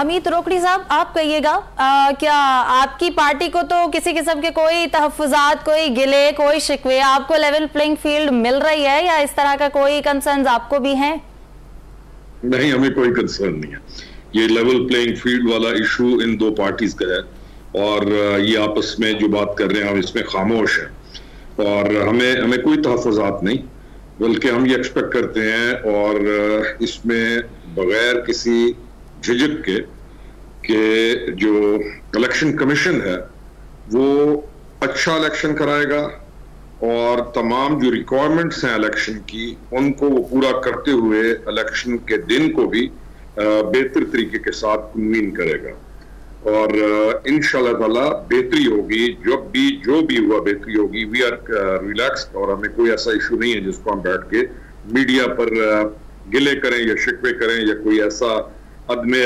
अमित रोकड़ी साहब, आप कहिएगा, क्या आपकी पार्टी को तो किसी किस्म के कोई तहफ्फुजात, कोई गिले, कोई शिकवे, आपको लेवल प्लेइंग फील्ड मिल रही है या इस तरह का कोई कंसर्न्स आपको भी हैं? नहीं, हमें कोई कंसर्न नहीं है। ये लेवल प्लेइंग फील्ड वाला इशू इन दो पार्टीज का है और ये आपस में जो बात कर रहे हैं हम इसमें खामोश है और हमें कोई तहफ्फुजात नहीं, बल्कि हम ये एक्सपेक्ट करते हैं और इसमें बगैर किसी झिझक के जो इलेक्शन कमीशन है वो अच्छा इलेक्शन कराएगा और तमाम जो रिक्वायरमेंट्स हैं इलेक्शन की उनको वो पूरा करते हुए इलेक्शन के दिन को भी बेहतर तरीके के साथ तमीन करेगा और इंशाल्लाह ताला बेहतरी होगी। जो भी हुआ बेहतरी होगी। वी आर रिलैक्स्ड और हमें कोई ऐसा इशू नहीं है जिसको हम बैठ के मीडिया पर गिले करें या शिकवे करें या कोई ऐसा अदमे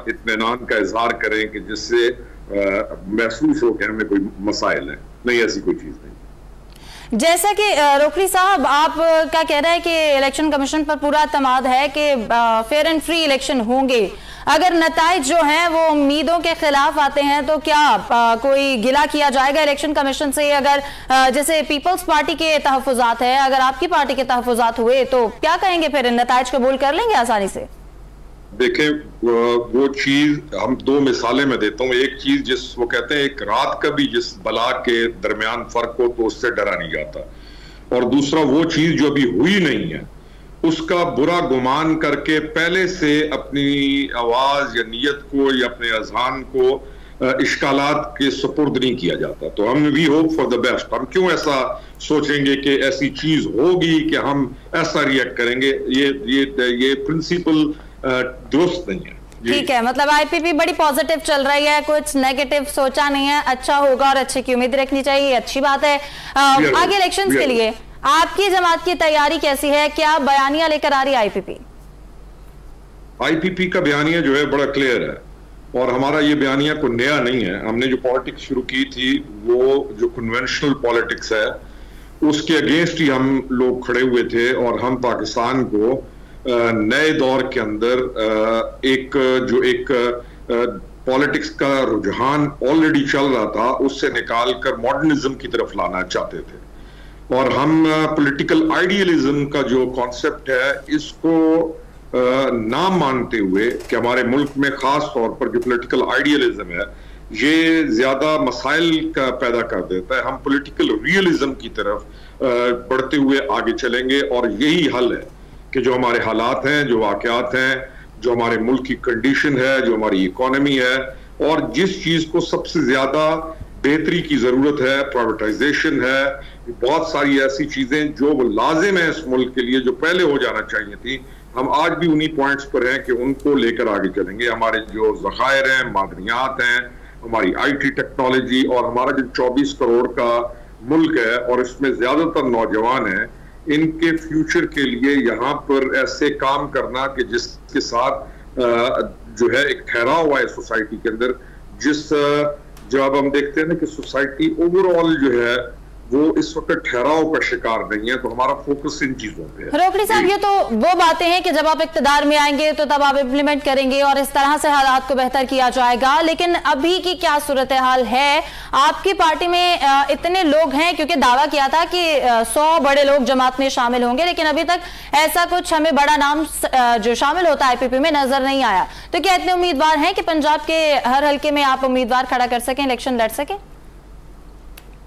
इत्मीनान का इजहार करें कि जिससे महसूस हो कि हमें कोई मसाइल है। नहीं, ऐसी कोई चीज नहीं। जैसा कि रोकड़ी साहब आप क्या कह रहे हैं कि इलेक्शन कमीशन पर पूरा एतमाद है कि फेयर एंड फ्री इलेक्शन होंगे, अगर नताइज जो हैं वो उम्मीदों के खिलाफ आते हैं तो क्या कोई गिला किया जाएगा इलेक्शन कमीशन से? अगर जैसे पीपल्स पार्टी के तहफ्फुजात है, अगर आपकी पार्टी के तहफ्फुजात हुए तो क्या कहेंगे, फिर नताइज कबूल कर लेंगे आसानी से? देखें, वो चीज हम दो मिसालें मैं देता हूँ। एक चीज जिस वो कहते हैं एक रात का भी जिस बला के दरमियान फर्क हो तो उससे डरा नहीं जाता, और दूसरा वो चीज जो अभी हुई नहीं है उसका बुरा गुमान करके पहले से अपनी आवाज या नीयत को या अपने अजहान को इश्कालात के सुपुर्द नहीं किया जाता। तो हम we hope for the best. हम क्यों ऐसा सोचेंगे कि ऐसी चीज होगी कि हम ऐसा रिएक्ट करेंगे? ये प्रिंसिपल दुरुस्त नहीं है। ठीक है, मतलब आईपीपी बड़ी पॉजिटिव चल रही है, कुछ नेगेटिव सोचा नहीं है, अच्छा होगा और अच्छे की उम्मीद रखनी चाहिए, अच्छी बात है। आगे इलेक्शंस के लिए आपकी जमात की तैयारी कैसी है? क्या बयानिया लेकर आ रही है आईपीपी? आईपीपी का बयानिया जो है बड़ा क्लियर है और हमारा ये बयानिया कोई नया नहीं है। हमने जो पॉलिटिक्स शुरू की थी वो जो कन्वेंशनल पॉलिटिक्स है उसके अगेंस्ट ही हम लोग खड़े हुए थे और हम पाकिस्तान को नए दौर के अंदर एक पॉलिटिक्स का रुझान ऑलरेडी चल रहा था उससे निकाल कर मॉडर्निज्म की तरफ लाना चाहते थे। और हम पॉलिटिकल आइडियलिज्म का जो कॉन्सेप्ट है इसको ना मानते हुए कि हमारे मुल्क में खास तौर पर जो पॉलिटिकल आइडियलिज्म है ये ज्यादा मसाइल का पैदा कर देता है, हम पॉलिटिकल रियलिज्म की तरफ बढ़ते हुए आगे चलेंगे और यही हल है कि जो हमारे हालात हैं, जो वाकयात हैं, जो हमारे मुल्क की कंडीशन है, जो हमारी इकोनॉमी है और जिस चीज को सबसे ज्यादा बेहतरी की जरूरत है, प्राइवेटाइजेशन है, बहुत सारी ऐसी चीजें जो लाजिम है इस मुल्क के लिए जो पहले हो जाना चाहिए थी, हम आज भी उन्हीं पॉइंट्स पर हैं कि उनको लेकर आगे चलेंगे। हमारे जो ज़खायर हैं, मादनियात हैं, हमारी आईटी टेक्नोलॉजी और हमारा जो 24 करोड़ का मुल्क है और इसमें ज्यादातर नौजवान हैं, इनके फ्यूचर के लिए यहाँ पर ऐसे काम करना कि जिसके साथ जो है एक ठहराव हुआ है सोसाइटी के अंदर, जब हम देखते हैं ना कि सोसाइटी ओवरऑल जो है वो इस वक्त ठहराव का शिकार नहीं है, तो हमारा फोकस इन चीजों पे है। रोकड़ी साहब, ये तो वो बातें हैं कि जब आप इक्तदार में आएंगे तो तब आप इम्प्लीमेंट करेंगे और इस तरह से हालात को बेहतर किया जाएगा, लेकिन अभी की क्या सूरत हाल है? आपकी पार्टी में इतने लोग हैं, क्योंकि दावा किया था कि 100 बड़े लोग जमात में शामिल होंगे, लेकिन अभी तक ऐसा कुछ हमें बड़ा नाम जो शामिल होता है आईपीपी में नजर नहीं आया। तो क्या इतने उम्मीदवार हैं कि पंजाब के हर हल्के में आप उम्मीदवार खड़ा कर सकें, इलेक्शन लड़ सकें?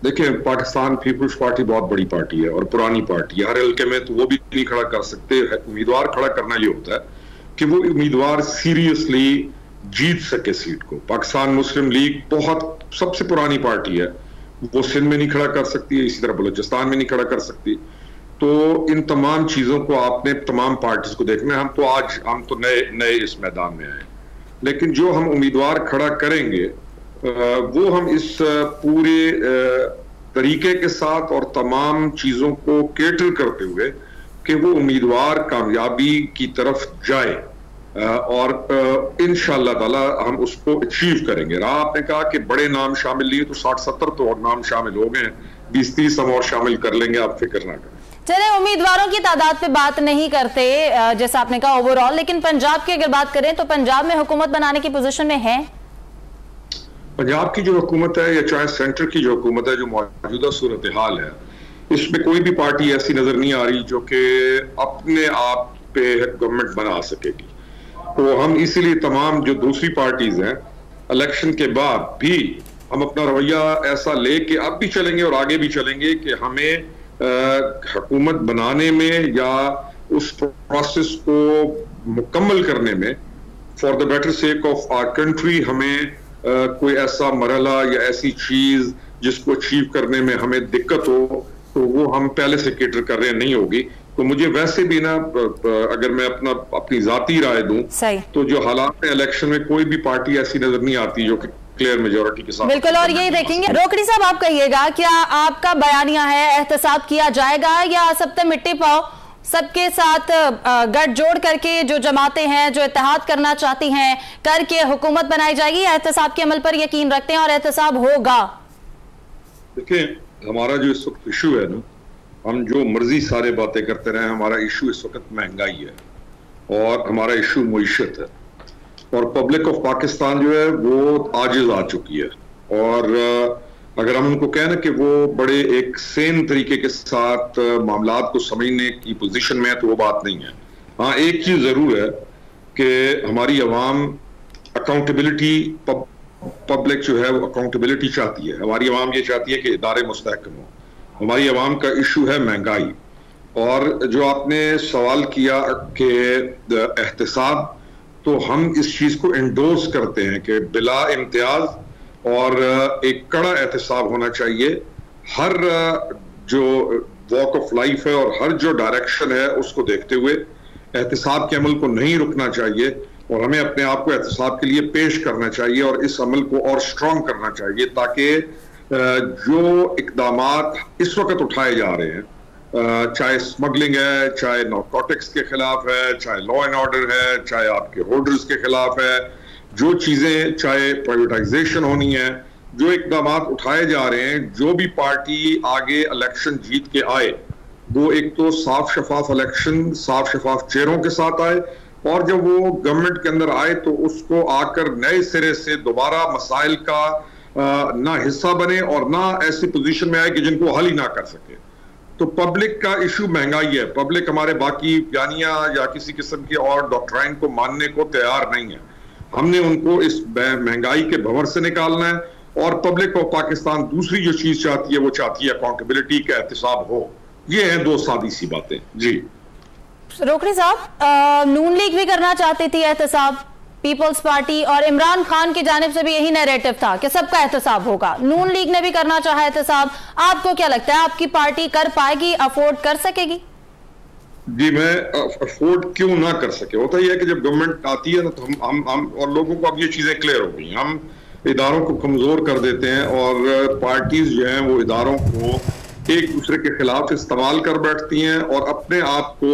देखिए, पाकिस्तान पीपल्स पार्टी बहुत बड़ी पार्टी है और पुरानी पार्टी है। हर हल्के में तो वो भी नहीं खड़ा कर सकते। उम्मीदवार खड़ा करना ये होता है कि वो उम्मीदवार सीरियसली जीत सके सीट को। पाकिस्तान मुस्लिम लीग बहुत सबसे पुरानी पार्टी है, वो सिंध में नहीं खड़ा कर सकती, इसी तरह बलूचिस्तान में नहीं खड़ा कर सकती। तो इन तमाम चीजों को आपने तमाम पार्टीज को देखना है। हम तो नए इस मैदान में आए, लेकिन जो हम उम्मीदवार खड़ा करेंगे वो हम इस पूरे तरीके के साथ और तमाम चीजों को केटर करते हुए कि वो उम्मीदवार कामयाबी की तरफ जाए और इंशाअल्लाह ताला हम उसको अचीव करेंगे। आपने कहा कि बड़े नाम शामिल लिए तो 60-70 तो और नाम शामिल हो गए हैं, 20-30 हम और शामिल कर लेंगे, आप फिक्र ना करें। चले, उम्मीदवारों की तादाद पे बात नहीं करते जैसा आपने कहा ओवरऑल, लेकिन पंजाब की अगर बात करें तो पंजाब में हुकूमत बनाने की पोजीशन में है? पंजाब की जो हुकूमत है या चाहे सेंटर की जो हुकूमत है, जो मौजूदा सूरत हाल है, इसमें कोई भी पार्टी ऐसी नजर नहीं आ रही जो कि अपने आप पे गवर्नमेंट बना सकेगी। तो हम इसीलिए तमाम जो दूसरी पार्टीज हैं, इलेक्शन के बाद भी हम अपना रवैया ऐसा ले कि अब भी चलेंगे और आगे भी चलेंगे कि हमें हुकूमत बनाने में या उस प्रोसेस को मुकम्मल करने में for the better sake of our country हमें कोई ऐसा मरहला या ऐसी चीज जिसको अचीव करने में हमें दिक्कत हो तो वो हम पहले से केटर कर रहे हैं नहीं होगी। तो मुझे वैसे भी ना, अगर मैं अपनी जाती राय दूं तो जो हालात है इलेक्शन में कोई भी पार्टी ऐसी नजर नहीं आती जो कि क्लियर मेजोरिटी के साथ। बिल्कुल, और यही देखेंगे। रोकड़ी साहब, आप कहिएगा, क्या आपका बयानिया है एहतसाब किया जाएगा या सब तक मिट्टी पाओ, सबके साथ गठजोड़ करके जो जमातें हैं, जो इत्तेहाद करना चाहती हैं, करके हुकूमत बनाई जाएगी? एहतसाब के अमल पर यकीन रखते हैं और एहतसाब होगा? देखिए, हमारा जो इस वक्त इशू है ना, हम जो मर्जी सारे बातें करते रहे, हमारा इशू इस वक्त महंगाई है और हमारा इशू मुईशत है और पब्लिक ऑफ पाकिस्तान जो है वो आजिज आ चुकी है। और अगर हम उनको कहें ना कि वो बड़े एक सेन तरीके के साथ मामलात को समझने की पोजीशन में है तो वो बात नहीं है। हाँ, एक चीज जरूर है कि हमारी अवाम अकाउंटेबिलिटी, पब्लिक जो है वो अकाउंटेबिलिटी चाहती है। हमारी अवाम ये चाहती है कि इदारे मुस्तहकम हो। हमारी अवाम का इशू है महंगाई। और जो आपने सवाल किया कि एहतसाब, तो हम इस चीज को एंडोर्स करते हैं कि बिला इम्तियाज और एक कड़ा एहतसाब होना चाहिए। हर जो वॉक ऑफ लाइफ है और हर जो डायरेक्शन है उसको देखते हुए एहतसाब के अमल को नहीं रुकना चाहिए और हमें अपने आप को एहतसाब के लिए पेश करना चाहिए और इस अमल को और स्ट्रॉन्ग करना चाहिए ताकि जो इकदामात इस वक्त उठाए जा रहे हैं, चाहे स्मगलिंग है, चाहे नारकोटिक्स के खिलाफ है, चाहे लॉ एंड ऑर्डर है, चाहे आपके होल्डर्स के खिलाफ है, जो चीजें, चाहे प्राइवेटाइजेशन होनी है, जो इकदामात उठाए जा रहे हैं, जो भी पार्टी आगे इलेक्शन जीत के आए वो एक तो साफ शफाफ इलेक्शन, साफ शफाफ चेहरों के साथ आए और जब वो गवर्नमेंट के अंदर आए तो उसको आकर नए सिरे से दोबारा मसाइल का ना हिस्सा बने और ना ऐसी पोजीशन में आए कि जिनको हल ही ना कर सके। तो पब्लिक का इशू महंगाई है। पब्लिक हमारे बाकी बयानियां या किसी किस्म की और डॉक्ट्राइन को मानने को तैयार नहीं है। हमने उनको इस महंगाई के भंवर से निकालना है और पब्लिक ऑफ पाकिस्तान दूसरी जो चीज चाहती है वो चाहती है अकाउंटेबिलिटी का एहतसाब हो। ये हैं दो सादी सी बातें। जी रोकड़ी साहब, नून लीग भी करना चाहती थी एहतसाब, पीपल्स पार्टी, और इमरान खान की जानिब से भी यही नैरेटिव था कि सबका एहतसाब होगा। नून लीग ने भी करना चाहा एहतसाब। आपको क्या लगता है, आपकी पार्टी कर पाएगी, अफोर्ड कर सकेगी? जी, मैं अफोर्ड क्यों ना कर सके। होता ही है कि जब गवर्नमेंट आती है ना तो हम और लोगों को अब ये चीजें क्लियर हो गई, हम इदारों को कमजोर कर देते हैं और पार्टीज जो हैं वो इदारों को एक दूसरे के खिलाफ इस्तेमाल कर बैठती हैं और अपने आप को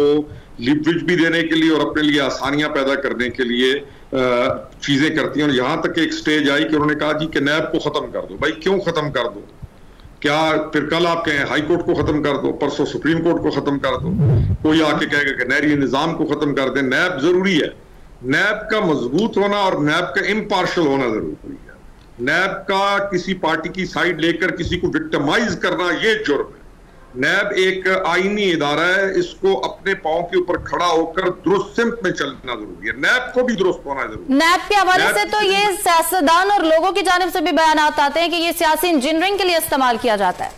लिवरेज भी देने के लिए और अपने लिए आसानियां पैदा करने के लिए चीजें करती हैं। और यहां तक एक स्टेज आई कि उन्होंने कहा जी कि नैब को खत्म कर दो। भाई क्यों खत्म कर दो? क्या फिर कल आप कहें हाई कोर्ट को खत्म कर दो, परसों सुप्रीम कोर्ट को खत्म कर दो, कोई आके कहेगा कि नहरी निजाम को खत्म कर दे। नैब जरूरी है, नैब का मजबूत होना और नैब का इम्पार्शल होना जरूरी है। नैब का किसी पार्टी की साइड लेकर किसी को विक्टिमाइज करना ये जुर्म है। नैब एक आईनी इदारा है, इसको अपने पांव के ऊपर खड़ा होकर दुरुस्त सिमत में चलना जरूरी है। नैब को भी दुरुस्त होना जरूरी है। नैब के हवाले से तो ये सियासतदान और लोगों की जानिब से भी बयानात आते हैं कि ये सियासी इंजीनियरिंग के लिए इस्तेमाल किया जाता है।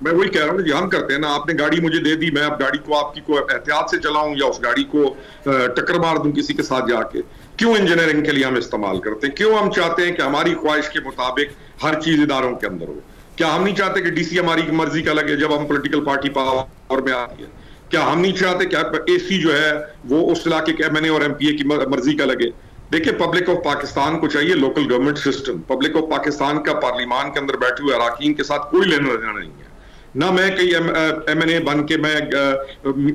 मैं वही कह रहा हूँ, हम करते हैं ना, आपने गाड़ी मुझे दे दी, मैं अब गाड़ी को आपकी को एहतियात से चलाऊं या उस गाड़ी को टक्कर मार दूं किसी के साथ जाके। क्यों इंजीनियरिंग के लिए हम इस्तेमाल करते हैं? क्यों हम चाहते हैं कि हमारी ख्वाहिश के मुताबिक हर चीज इदारों के अंदर हो? क्या हम नहीं चाहते कि डीसी हमारी मर्जी का लगे जब हम पॉलिटिकल पार्टी पावर में आती है? क्या हम नहीं चाहते कि एसी जो है वो उस इलाके के एमएनए और एमपीए की मर्जी का लगे? देखिए, पब्लिक ऑफ पाकिस्तान को चाहिए local government system. Public of Pakistan का पार्लिमान के अंदर बैठे हुए अराकीन के साथ कोई लेना देना नहीं है। ना मैं कहीं एमएनए बन के मैं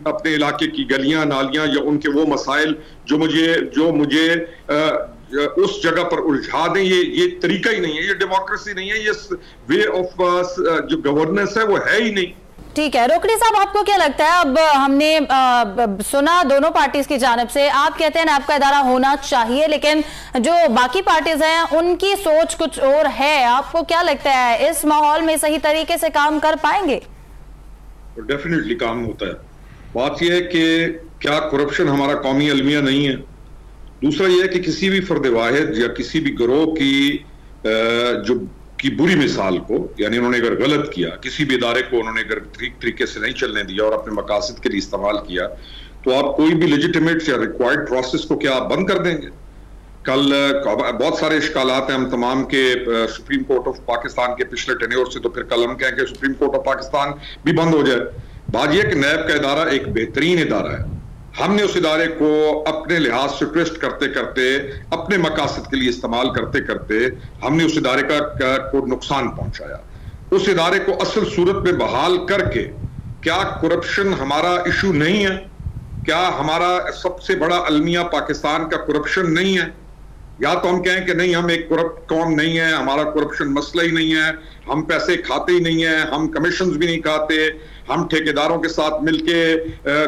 अपने इलाके की गलियां नालियां या उनके वो मसाइल जो मुझे उस जगह पर उलझा दें, ये तरीका ही नहीं है, ये डेमोक्रेसी नहीं है, ये वे ऑफ जो गवर्नेंस है वो है ही नहीं। ठीक है, रोकड़ी साहब, आपको क्या लगता है? अब हमने सुना दोनों पार्टीज की जानिब से, आप कहते हैं नैब का इदारा होना चाहिए, लेकिन जो बाकी पार्टीज हैं उनकी सोच कुछ और है। आपको क्या लगता है इस माहौल में सही तरीके से काम कर पाएंगे? डेफिनेटली काम होता है। बात यह है कि क्या करप्शन हमारा कौमी अलमिया नहीं है। दूसरा यह है कि किसी भी फर्द वाहिद या किसी भी गिरोह की बुरी मिसाल को, यानी उन्होंने अगर गलत किया, किसी भी इदारे को उन्होंने अगर ठीक तरीके से नहीं चलने दिया और अपने मकासद के लिए इस्तेमाल किया, तो आप कोई भी लेजिटिमेट या रिक्वायर्ड प्रोसेस को क्या आप बंद कर देंगे? कल बहुत सारे इश्कालात हैं हम तमाम के सुप्रीम कोर्ट ऑफ पाकिस्तान के पिछले टेन्योर से, तो फिर कल हम कहें कि सुप्रीम कोर्ट ऑफ पाकिस्तान भी बंद हो जाए। बात यह कि नैब का इदारा एक बेहतरीन इदारा है। हमने उस इदारे को अपने लिहाज से ट्विस्ट करते करते, अपने मकासद के लिए इस्तेमाल करते करते हमने उस इदारे को नुकसान पहुंचाया। उस इदारे को असल सूरत में बहाल करके, क्या करप्शन हमारा इशू नहीं है? क्या हमारा सबसे बड़ा अलमिया पाकिस्तान का करप्शन नहीं है? या तो हम कहें कि नहीं, हम एक करप्ट कौम नहीं है, हमारा करप्शन मसला ही नहीं है, हम पैसे खाते ही नहीं है, हम कमीशंस भी नहीं खाते, हम ठेकेदारों के साथ मिलके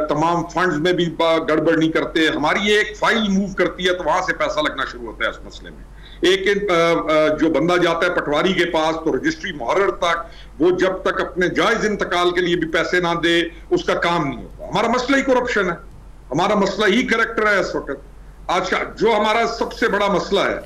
तमाम फंड्स में भी गड़बड़ नहीं करते, हमारी ये एक फाइल मूव करती है तो वहां से पैसा लगना शुरू होता है उस मसले में। एक जो बंदा जाता है पटवारी के पास, तो रजिस्ट्री मुहर्रर तक, वो जब तक अपने जायज इंतकाल के लिए भी पैसे ना दे उसका काम नहीं होता। हमारा मसला ही करप्शन है, हमारा मसला ही करैक्टर है इस वक्त। अच्छा, जो हमारा सबसे बड़ा मसला है